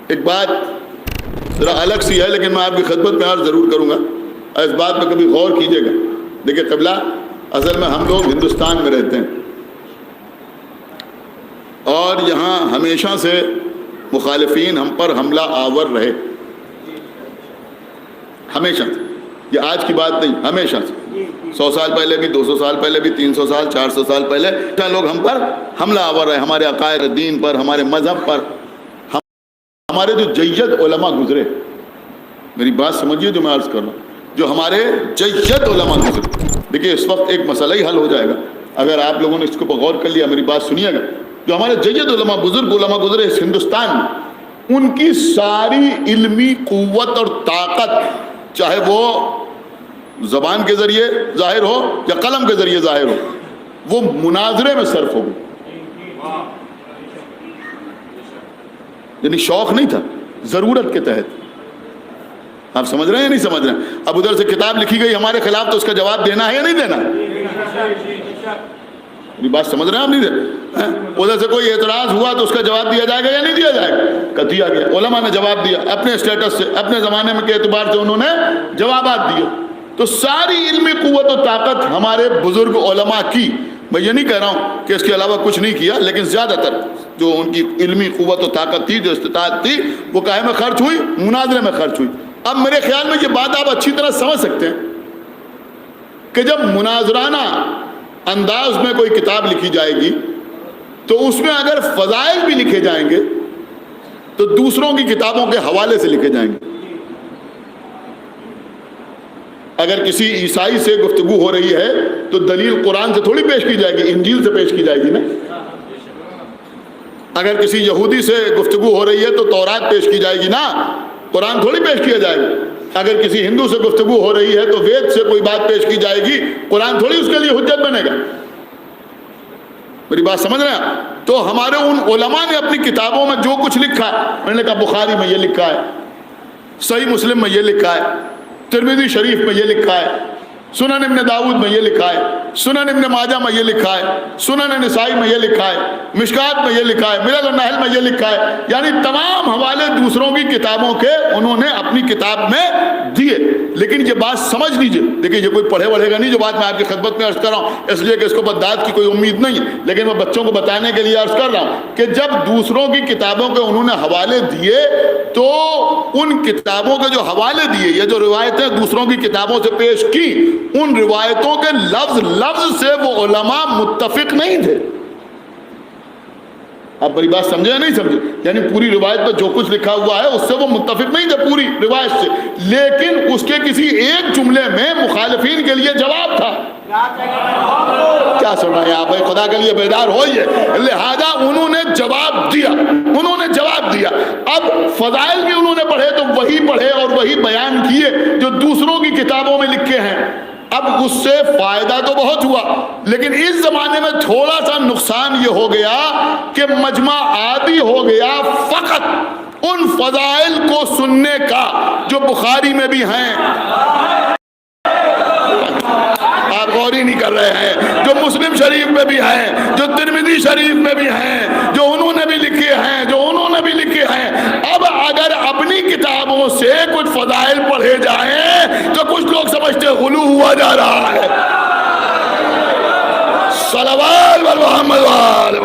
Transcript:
ایک بات ذرا الگ سی ہے لیکن میں آپ کی خدمت میں عرض ضرور کروں گا، اس بات پہ کبھی غور کیجیے گا۔ دیکھیے قبلہ، اصل میں ہم لوگ ہندوستان میں رہتے ہیں اور یہاں ہمیشہ سے مخالفین ہم پر حملہ آور رہے، ہمیشہ سے، یہ آج کی بات نہیں، ہمیشہ سے، 100 سال پہلے بھی، 200 سال پہلے بھی، 300 سال، 400 سال پہلے لوگ ہم پر حملہ آور رہے، ہمارے عقائد دین پر، ہمارے مذہب پر، ہمارے جو جید علماء گزرے، میری بات سمجھیے جو میں عرض کر رہا ہوں، جو ہمارے جید علماء گزرے۔ دیکھیے اس وقت ایک مسئلہ ہی حل ہو جائے گا اگر آپ لوگوں نے اس کو غور کر لیا، میری بات سنیے گا۔ جو ہمارے جید علماء، بزرگ علماء گزرے اس ہندوستان میں، ان کی ساری علمی قوت اور طاقت، چاہے وہ زبان کے ذریعے ظاہر ہو یا قلم کے ذریعے ظاہر ہو، وہ مناظرے میں صرف ہو گئی۔ یعنی شوق نہیں تھا، ضرورت کے تحت۔ آپ سمجھ رہے ہیں یا نہیں سمجھ رہے ہیں؟ اب ادھر سے کتاب لکھی گئی ہمارے خلاف تو اس کا جواب دینا ہے یا نہیں دینا؟ یہ بات سمجھ رہے ہیں آپ؟ نہیں دے۔ ادھر سے کوئی اعتراض ہوا تو اس کا جواب دیا جائے گا یا نہیں دیا جائے گا؟ دیا گیا، علماء نے جواب دیا اپنے اسٹیٹس سے، اپنے زمانے میں کے اعتبار سے انہوں نے جوابات دیے۔ تو ساری علمی قوت و طاقت ہمارے بزرگ علماء کی، میں یہ نہیں کہہ رہا ہوں کہ اس کے علاوہ کچھ نہیں کیا، لیکن زیادہ تر جو ان کی علمی قوت و طاقت تھی، جو استطاعت تھی، وہ کاہے میں خرچ ہوئی؟ مناظرے میں خرچ ہوئی۔ اب میرے خیال میں یہ بات آپ اچھی طرح سمجھ سکتے ہیں کہ جب مناظرانہ انداز میں کوئی کتاب لکھی جائے گی تو اس میں اگر فضائل بھی لکھے جائیں گے تو دوسروں کی کتابوں کے حوالے سے لکھے جائیں گے۔ اگر کسی عیسائی سے گفتگو ہو رہی ہے تو دلیل قرآن سے تھوڑی پیش کی جائے گی، انجیل سے پیش کی جائے گی نا۔ اگر کسی یہودی سے گفتگو ہو رہی ہے تو تورات پیش کی جائے گی نا، قرآن تھوڑی پیش کیا جائے گا۔ اگر کسی ہندو سے گفتگو ہو رہی ہے تو وید سے کوئی بات پیش کی جائے گی، قرآن تھوڑی اس کے لیے حجت بنے گا۔ میری بات سمجھ رہے ہیں؟ تو ہمارے ان علماء نے اپنی کتابوں میں جو کچھ لکھا، انہوں نے کہا بخاری میں یہ لکھا ہے، صحیح مسلم میں یہ لکھا ہے، ترمذی شریف میں یہ لکھا ہے، سنن ابن داؤد میں یہ لکھا ہے، سنن ابن ماجہ میں یہ لکھا ہے، سنن نسائی میں یہ لکھا ہے، مشکات میں یہ لکھا ہے، ملل النحل میں یہ لکھا ہے، یعنی تمام حوالے دوسروں کی کتابوں کے انہوں نے اپنی کتاب میں دیے۔ لیکن یہ بات سمجھ لیجئے، دیکھیں یہ کوئی پڑھے وڑھے گا نہیں جو بات میں آپ کی خدمت میں عرض کر رہا ہوں، اس لیے کہ اس کو بدعات کی کوئی امید نہیں ہے، لیکن میں بچوں کو بتانے کے لیے عرض کر رہا ہوں کہ جب دوسروں کی کتابوں کے انہوں نے حوالے دیے تو ان کتابوں کے جو حوالے دیے یا جو روایتیں دوسروں کی کتابوں سے پیش کی، ان روایتوں کے لفظ لفظ سے وہ علماء متفق نہیں تھے۔ آپ میری بات سمجھے یا نہیں سمجھے؟ یعنی پوری روایت پر جو کچھ لکھا ہوا ہے اس سے وہ متفق نہیں تھے پوری روایت سے، لیکن اس کے کسی ایک جملے میں مخالفین کے لیے جواب تھا۔ کیا سن رہے ہیں آپ؟ خدا کے لیے بیدار ہوئیے۔ لہذا انہوں نے جواب دیا، انہوں نے جواب دیا۔ اب فضائل بھی انہوں نے پڑھے تو وہی پڑھے اور وہی بیان کیے جو دوسروں کی کتابوں میں لکھے ہیں۔ اب اس سے فائدہ تو بہت ہوا، لیکن اس زمانے میں تھوڑا سا نقصان یہ ہو گیا کہ مجمع عادی ہو گیا فقط ان فضائل کو سننے کا جو بخاری میں بھی ہیں، آپ غور ہی نہیں کر رہے ہیں، جو مسلم شریف میں بھی ہیں، جو ترمذی شریف میں بھی ہیں، جو انہوں نے بھی لکھے ہیں، جو انہوں نے بھی لکھے ہیں۔ اب اگر اپنی کتابوں سے کچھ فضائل پڑھے جائیں تو کچھ لوگ سمجھتے غلو ہوا جا رہا ہے۔ صلوات محمد وآل